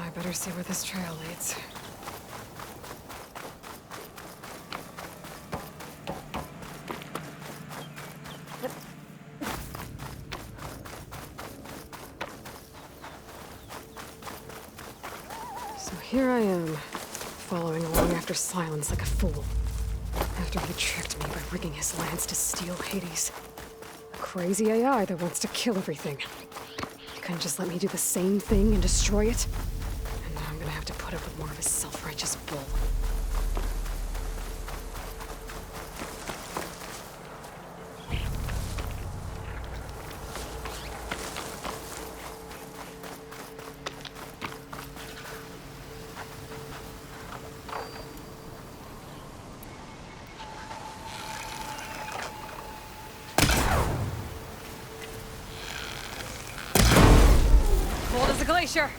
I better see where this trail leads. So here I am, following along after Silence like a fool. After he tricked me by rigging his lance to steal Hades. A crazy AI that wants to kill everything. He couldn't just let me do the same thing and destroy it? And now I'm gonna have to put up with more of his self-righteous bull. Bold as a glacier.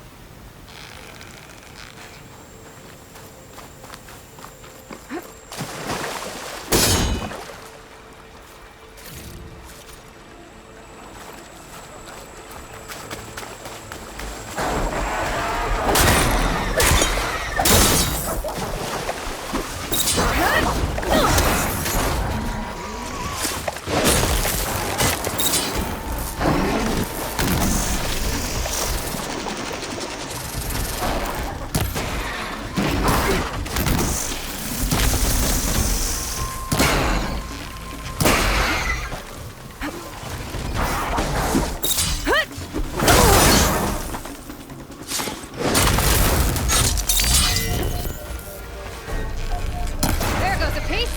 There goes a piece.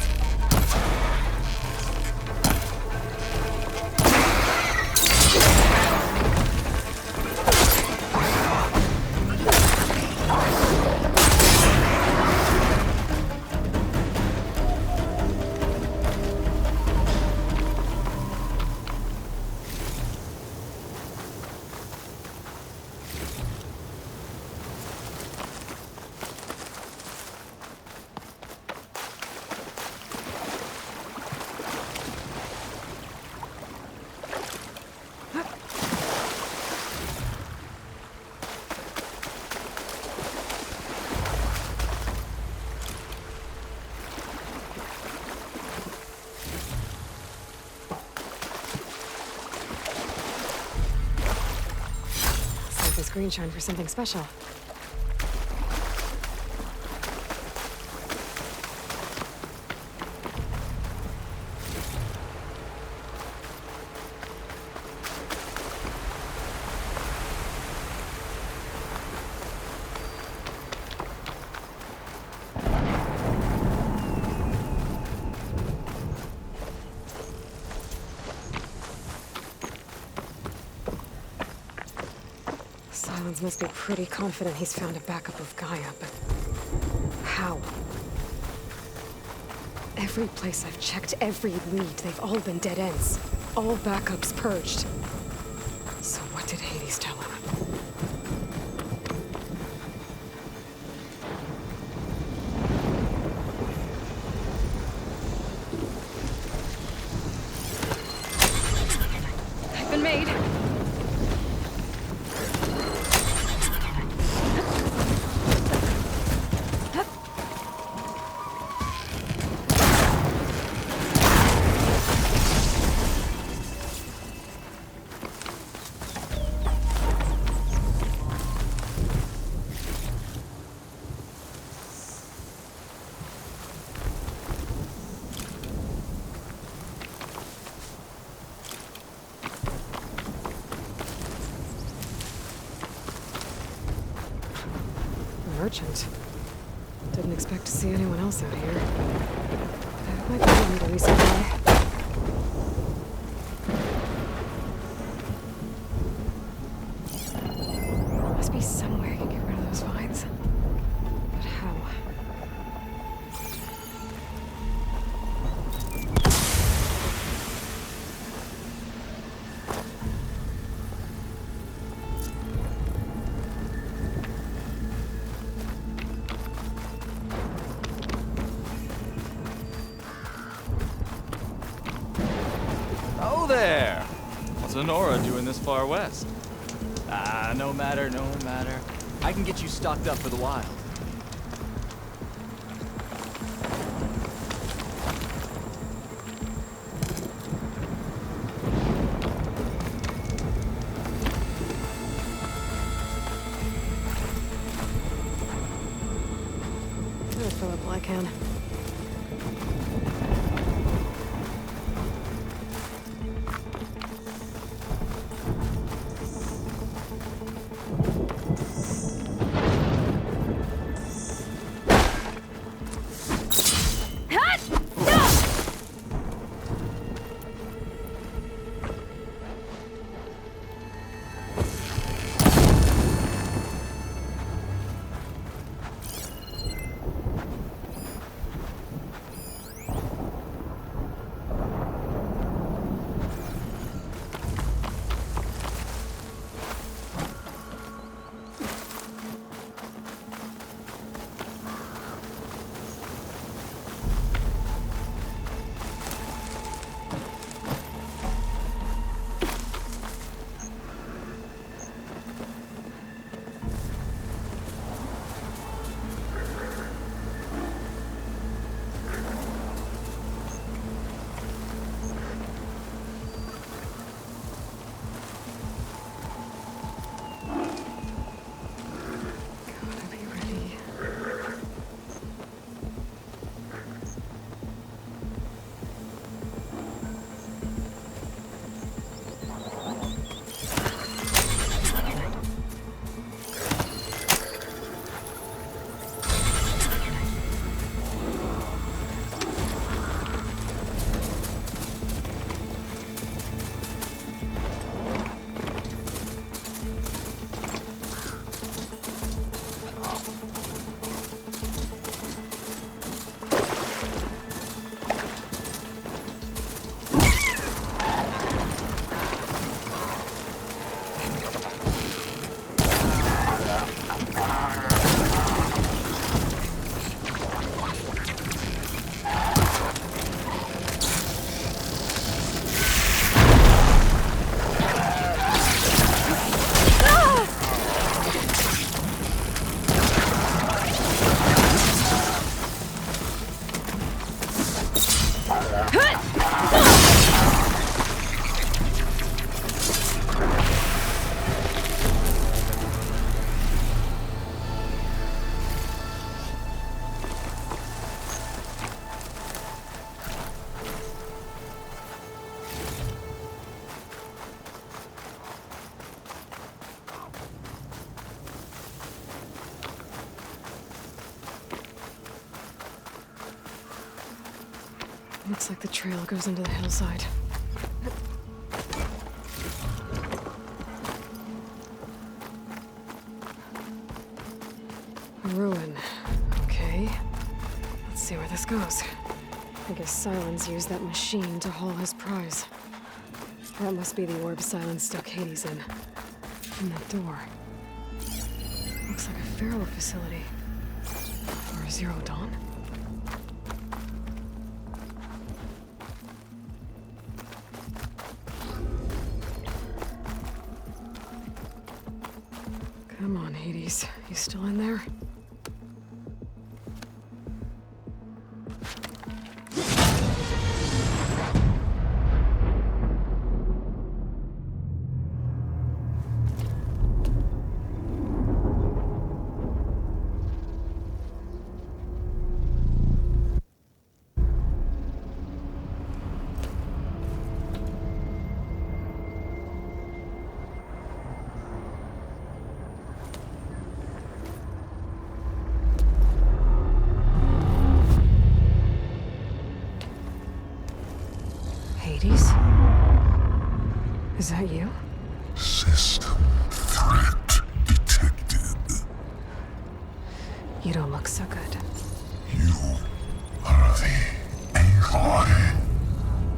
Save this green shine for something special. Silence must be pretty confident he's found a backup of Gaia, but how? Every place I've checked, every lead, they've all been dead ends. All backups purged. So what did Hades tell him? I've been made. Merchant. Didn't expect to see anyone else out here. That might be one to resupply. Must be somewhere you can get rid of those vines. But how? Oh there! What's Honora doing this far west? No matter. I can get you stocked up for the wild. I'll fill up while I can. Gotta be ready. Looks like the trail goes into the hillside. A ruin. Okay. Let's see where this goes. I guess Silence used that machine to haul his prize. That must be the orb Silence stuck Hades in. And that door. Looks like a Pharaoh facility. Or a Zero Dawn? Come on, Hades. You still in there? Hades? Is that you? System threat detected. You don't look so good. You are the AI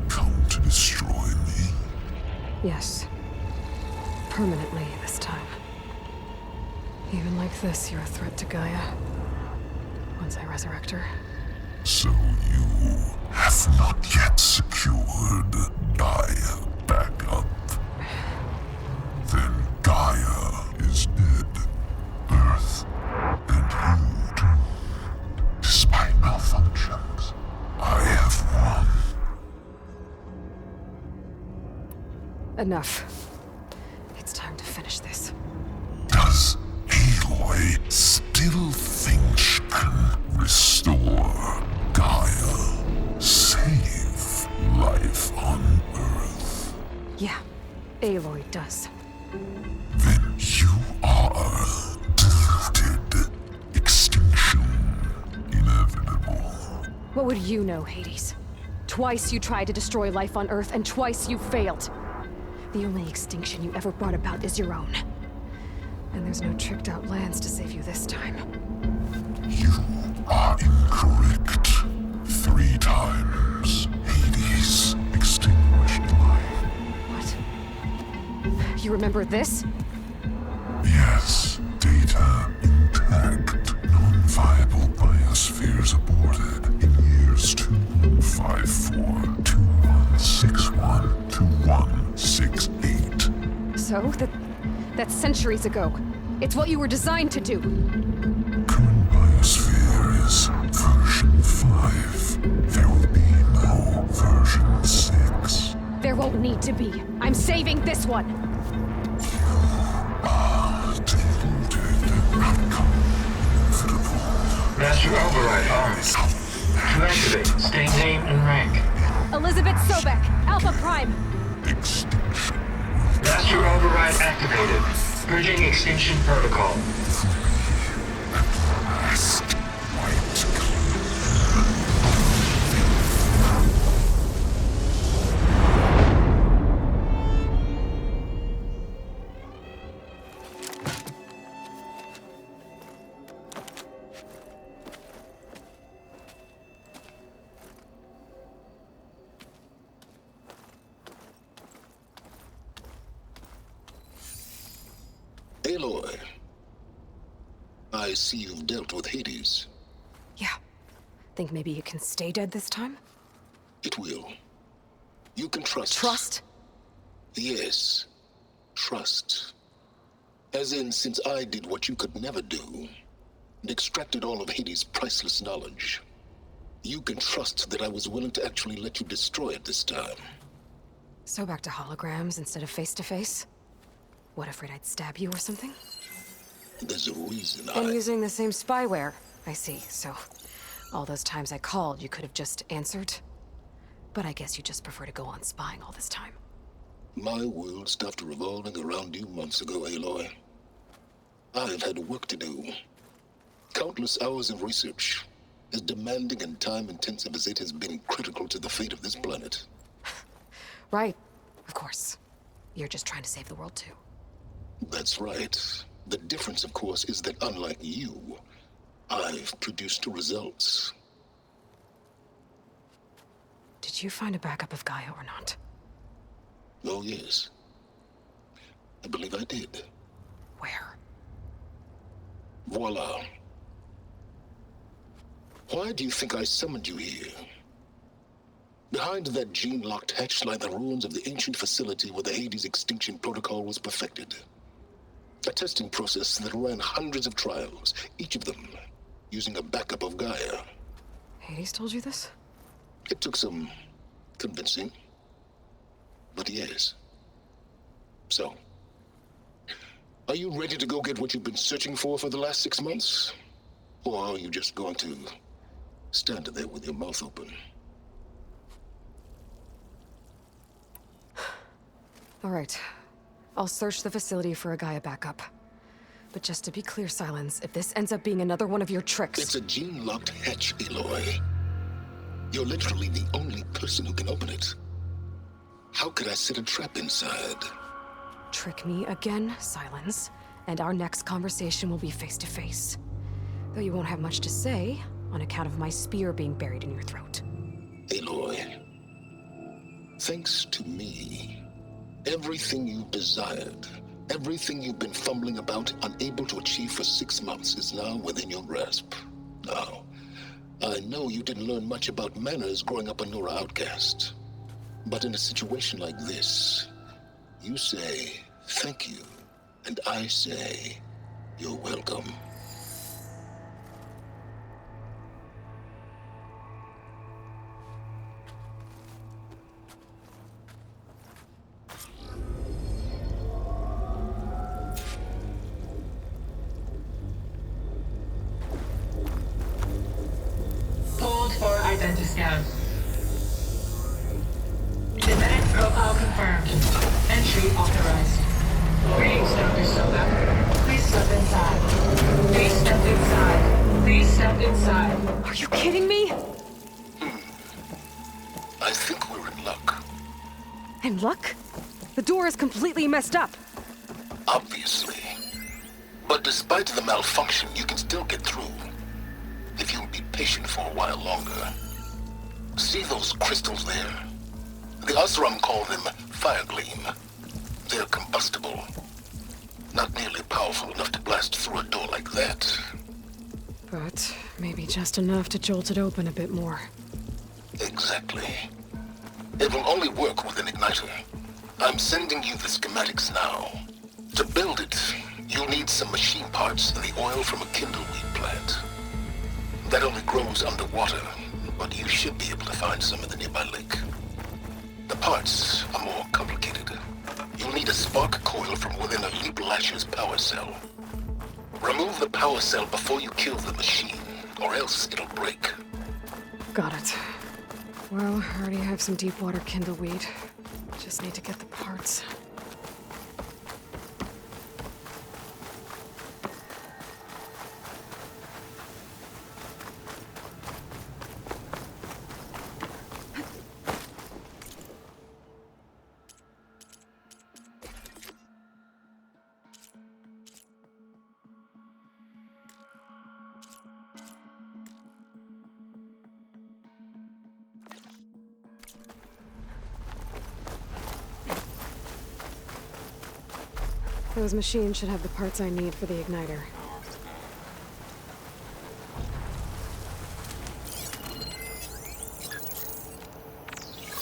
come to destroy me. Yes. Permanently this time. Even like this, you're a threat to Gaia. Once I resurrect her. So you have not yet secured Gaia back up. Then Gaia is dead. Earth Enough. It's time to finish this. Does Aloy still think she can restore Gaia? Save life on Earth? Yeah, Aloy does. Then you are deluded. Extinction inevitable. What would you know, Hades? Twice you tried to destroy life on Earth, and twice you failed. The only extinction you ever brought about is your own. And there's no tricked-out lands to save you this time. You are incorrect. 3 times Hades extinguished life. What? You remember this? Yes, data intact. Non-viable biospheres aborted in years 2154, 2161, 2168. So, that's centuries ago. It's what you were designed to do. Current biosphere is version 5. There will be no version 6. There won't need to be. I'm saving this one. Deluded. Outcome inevitable. Master override on. To activate, state name and rank. Elizabeth Sobek, Alpha Prime. Extinction. Master override activated. Bridging extinction protocol. Last white Aloy, I see you've dealt with Hades. Yeah. Think maybe you can stay dead this time? It will. You can trust. Trust? Yes. Trust. As in, since I did what you could never do, and extracted all of Hades' priceless knowledge, you can trust that I was willing to actually let you destroy it this time. So back to holograms instead of face-to-face? What, afraid I'd stab you or something? There's a reason And using the same spyware. I see, so... all those times I called, you could have just answered? But I guess you just prefer to go on spying all this time. My world stopped revolving around you months ago, Aloy. I've had work to do. Countless hours of research, as demanding and time-intensive as it has been critical to the fate of this planet. Right, of course. You're just trying to save the world too. That's right. The difference, of course, is that unlike you, I've produced results. Did you find a backup of Gaia or not? Oh, yes. I believe I did. Where? Voila. Why do you think I summoned you here? Behind that gene-locked hatch lie the ruins of the ancient facility where the Hades extinction protocol was perfected. A testing process that ran hundreds of trials, each of them using a backup of Gaia. Hades told you this? It took some convincing, but yes. So, are you ready to go get what you've been searching for the last 6 months? Or are you just going to stand there with your mouth open? All right. I'll search the facility for a Gaia backup. But just to be clear, Silence, if this ends up being another one of your tricks... It's a gene-locked hatch, Aloy. You're literally the only person who can open it. How could I set a trap inside? Trick me again, Silence, and our next conversation will be face-to-face. Though you won't have much to say, on account of my spear being buried in your throat. Aloy, thanks to me, everything you've desired, everything you've been fumbling about, unable to achieve for 6 months, is now within your grasp. Now, I know you didn't learn much about manners growing up a Nora outcast. But in a situation like this, you say, thank you, and I say, you're welcome. Identiscan. Genetic profile confirmed. Entry authorized. Greetings, Dr. Soga. Please step inside. Please step inside. Please step inside. Are you kidding me? I think we're in luck. In luck? The door is completely messed up. Obviously. But despite the malfunction, you can still get through. If you'll be patient for a while longer. See those crystals there? The Osram call them fire gleam. They're combustible. Not nearly powerful enough to blast through a door like that. But maybe just enough to jolt it open a bit more. Exactly. It will only work with an igniter. I'm sending you the schematics now. To build it, you'll need some machine parts and the oil from a kindleweed plant. That only grows underwater, but you should be able to find some in the nearby lake. The parts are more complicated. You'll need a spark coil from within a Leap Lasher's power cell. Remove the power cell before you kill the machine, or else it'll break. Got it. Well, I already have some deep water kindleweed. Just need to get the parts. Those machines should have the parts I need for the igniter.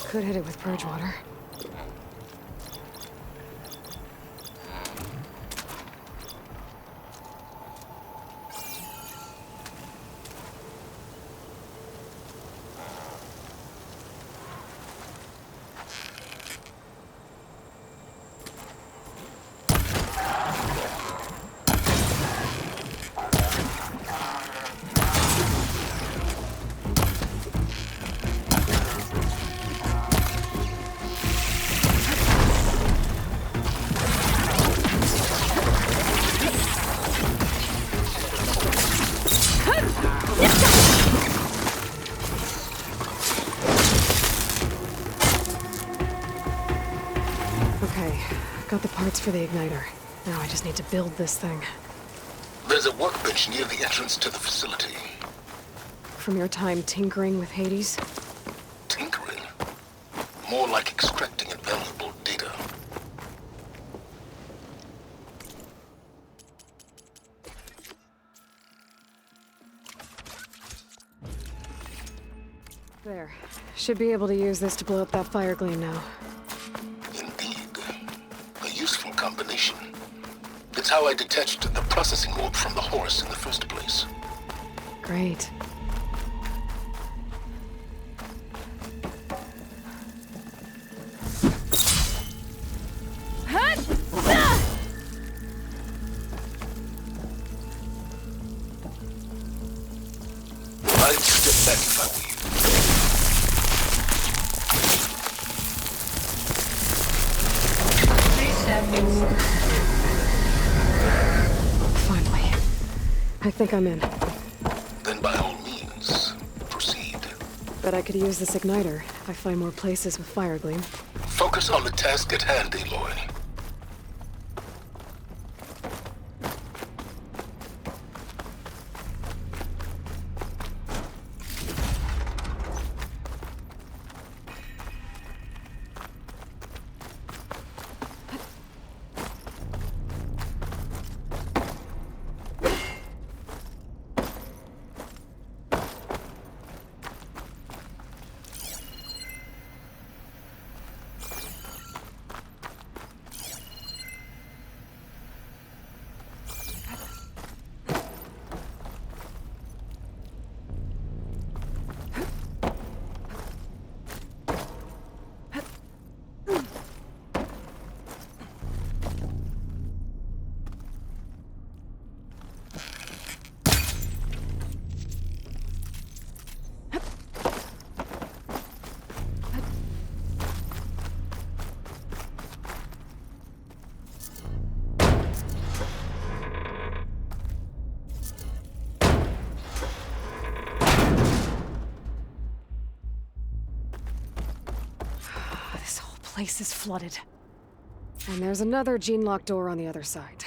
Could hit it with purge water. Okay, got the parts for the igniter. Now I just need to build this thing. There's a workbench near the entrance to the facility. From your time tinkering with Hades? Tinkering? More like extracting invaluable data. There. Should be able to use this to blow up that fire gleam now. Indeed. A useful combination. It's how I detached the processing orb from the horse in the first place. Great. I'd step back if I were you. Please step inside. Finally. I think I'm in. Then by all means, proceed. Bet I could use this igniter if I find more places with fire gleam. Focus on the task at hand, Aloy. place is flooded. And there's another gene lock door on the other side.